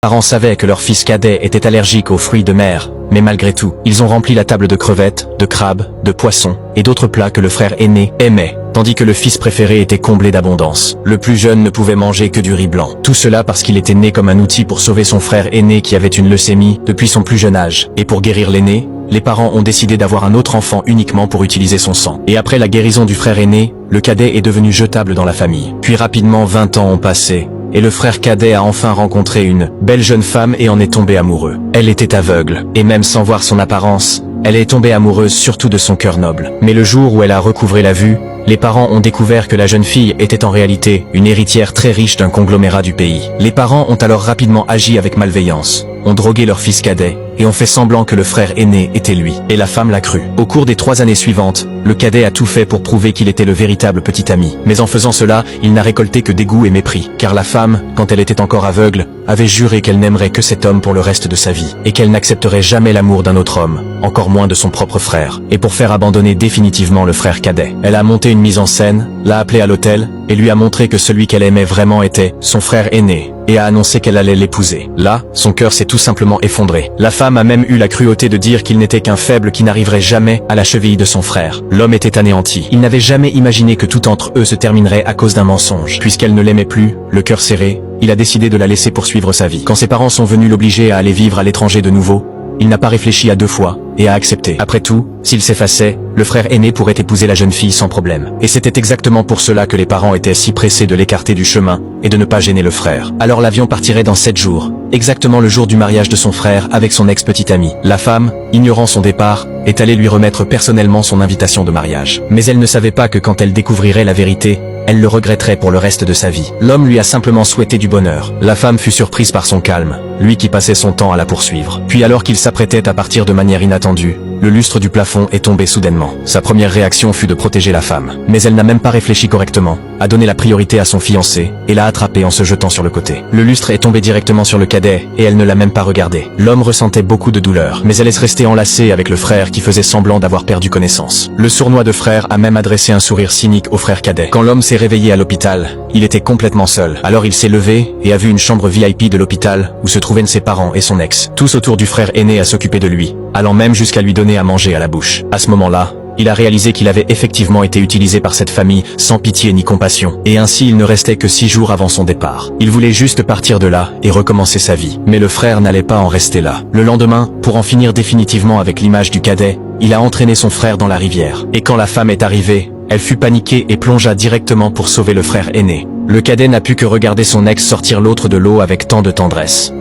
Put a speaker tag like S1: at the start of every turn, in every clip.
S1: Les parents savaient que leur fils cadet était allergique aux fruits de mer, mais malgré tout, ils ont rempli la table de crevettes, de crabes, de poissons, et d'autres plats que le frère aîné aimait, tandis que le fils préféré était comblé d'abondance. Le plus jeune ne pouvait manger que du riz blanc. Tout cela parce qu'il était né comme un outil pour sauver son frère aîné qui avait une leucémie depuis son plus jeune âge. Et pour guérir l'aîné, les parents ont décidé d'avoir un autre enfant uniquement pour utiliser son sang. Et après la guérison du frère aîné, le cadet est devenu jetable dans la famille. Puis rapidement 20 ans ont passé. Et le frère cadet a enfin rencontré une belle jeune femme et en est tombé amoureux. Elle était aveugle, et même sans voir son apparence, elle est tombée amoureuse surtout de son cœur noble. Mais le jour où elle a recouvré la vue, les parents ont découvert que la jeune fille était en réalité une héritière très riche d'un conglomérat du pays. Les parents ont alors rapidement agi avec malveillance, ont drogué leur fils cadet, et ont fait semblant que le frère aîné était lui. Et la femme l'a cru. Au cours des 3 années suivantes, le cadet a tout fait pour prouver qu'il était le véritable petit ami. Mais en faisant cela, il n'a récolté que dégoût et mépris. Car la femme, quand elle était encore aveugle, avait juré qu'elle n'aimerait que cet homme pour le reste de sa vie, et qu'elle n'accepterait jamais l'amour d'un autre homme, encore moins de son propre frère. Et pour faire abandonner définitivement le frère cadet, elle a monté une mise en scène, l'a appelé à l'hôtel, et lui a montré que celui qu'elle aimait vraiment était son frère aîné, et a annoncé qu'elle allait l'épouser. Là, son cœur s'est tout simplement effondré. La femme a même eu la cruauté de dire qu'il n'était qu'un faible qui n'arriverait jamais à la cheville de son frère. L'homme était anéanti. Il n'avait jamais imaginé que tout entre eux se terminerait à cause d'un mensonge. Puisqu'elle ne l'aimait plus, le cœur serré, il a décidé de la laisser poursuivre sa vie. Quand ses parents sont venus l'obliger à aller vivre à l'étranger de nouveau, il n'a pas réfléchi à 2 fois, et a accepté. Après tout, s'il s'effaçait, le frère aîné pourrait épouser la jeune fille sans problème. Et c'était exactement pour cela que les parents étaient si pressés de l'écarter du chemin, et de ne pas gêner le frère. Alors l'avion partirait dans 7 jours, exactement le jour du mariage de son frère avec son ex-petite amie. La femme, ignorant son départ, est allée lui remettre personnellement son invitation de mariage. Mais elle ne savait pas que quand elle découvrirait la vérité, elle le regretterait pour le reste de sa vie. L'homme lui a simplement souhaité du bonheur. La femme fut surprise par son calme, lui qui passait son temps à la poursuivre. Puis alors qu'il s'apprêtait à partir de manière inattendue, le lustre du plafond est tombé soudainement. Sa première réaction fut de protéger la femme. Mais elle n'a même pas réfléchi correctement, a donné la priorité à son fiancé, et l'a attrapé en se jetant sur le côté. Le lustre est tombé directement sur le cadet, et elle ne l'a même pas regardé. L'homme ressentait beaucoup de douleur, mais elle est restée enlacée avec le frère qui faisait semblant d'avoir perdu connaissance. Le sournois de frère a même adressé un sourire cynique au frère cadet. Quand l'homme s'est réveillé à l'hôpital, il était complètement seul. Alors il s'est levé, et a vu une chambre VIP de l'hôpital, où se trouvaient ses parents et son ex. Tous autour du frère aîné à s'occuper de lui, allant même jusqu'à lui donner à manger à la bouche. À ce moment-là, il a réalisé qu'il avait effectivement été utilisé par cette famille, sans pitié ni compassion. Et ainsi il ne restait que 6 jours avant son départ. Il voulait juste partir de là, et recommencer sa vie. Mais le frère n'allait pas en rester là. Le lendemain, pour en finir définitivement avec l'image du cadet, il a entraîné son frère dans la rivière. Et quand la femme est arrivée, elle fut paniquée et plongea directement pour sauver le frère aîné. Le cadet n'a pu que regarder son ex sortir l'autre de l'eau avec tant de tendresse.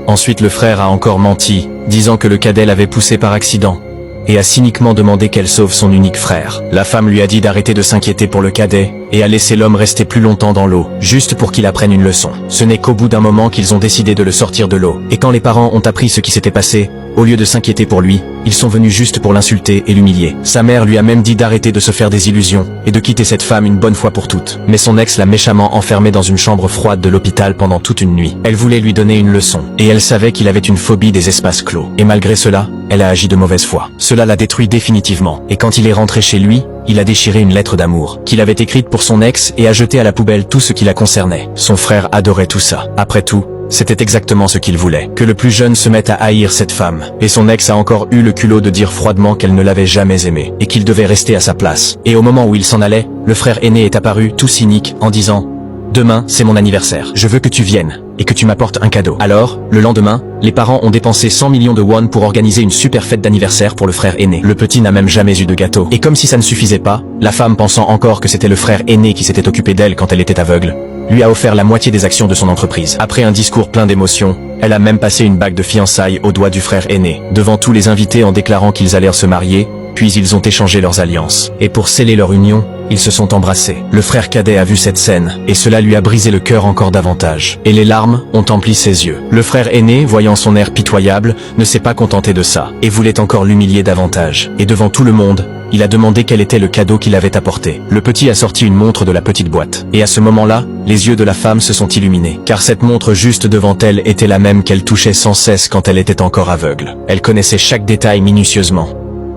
S1: Ensuite le frère a encore menti, disant que le cadet l'avait poussé par accident, et a cyniquement demandé qu'elle sauve son unique frère. La femme lui a dit d'arrêter de s'inquiéter pour le cadet, et a laissé l'homme rester plus longtemps dans l'eau, juste pour qu'il apprenne une leçon. Ce n'est qu'au bout d'un moment qu'ils ont décidé de le sortir de l'eau. Et quand les parents ont appris ce qui s'était passé, au lieu de s'inquiéter pour lui, ils sont venus juste pour l'insulter et l'humilier. Sa mère lui a même dit d'arrêter de se faire des illusions, et de quitter cette femme une bonne fois pour toutes. Mais son ex l'a méchamment enfermé dans une chambre froide de l'hôpital pendant toute une nuit. Elle voulait lui donner une leçon, et elle savait qu'il avait une phobie des espaces clos. Et malgré cela, elle a agi de mauvaise foi. Cela l'a détruit définitivement, et quand il est rentré chez lui, il a déchiré une lettre d'amour, qu'il avait écrite pour son ex et a jeté à la poubelle tout ce qui la concernait. Son frère adorait tout ça. Après tout, c'était exactement ce qu'il voulait, que le plus jeune se mette à haïr cette femme. Et son ex a encore eu le culot de dire froidement qu'elle ne l'avait jamais aimé, et qu'il devait rester à sa place. Et au moment où il s'en allait, le frère aîné est apparu, tout cynique, en disant « Demain, c'est mon anniversaire. Je veux que tu viennes, et que tu m'apportes un cadeau. » Alors, le lendemain, les parents ont dépensé 100 millions de won pour organiser une super fête d'anniversaire pour le frère aîné. Le petit n'a même jamais eu de gâteau. Et comme si ça ne suffisait pas, la femme pensant encore que c'était le frère aîné qui s'était occupé d'elle quand elle était aveugle, lui a offert la moitié des actions de son entreprise. Après un discours plein d'émotions, elle a même passé une bague de fiançailles au doigt du frère aîné, devant tous les invités en déclarant qu'ils allèrent se marier, puis ils ont échangé leurs alliances. Et pour sceller leur union, ils se sont embrassés. Le frère cadet a vu cette scène, et cela lui a brisé le cœur encore davantage. Et les larmes ont empli ses yeux. Le frère aîné, voyant son air pitoyable, ne s'est pas contenté de ça, et voulait encore l'humilier davantage. Et devant tout le monde, il a demandé quel était le cadeau qu'il avait apporté. Le petit a sorti une montre de la petite boîte. Et à ce moment-là, les yeux de la femme se sont illuminés. Car cette montre juste devant elle était la même qu'elle touchait sans cesse quand elle était encore aveugle. Elle connaissait chaque détail minutieusement.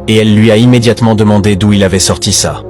S1: Et elle lui a immédiatement demandé d'où il avait sorti ça.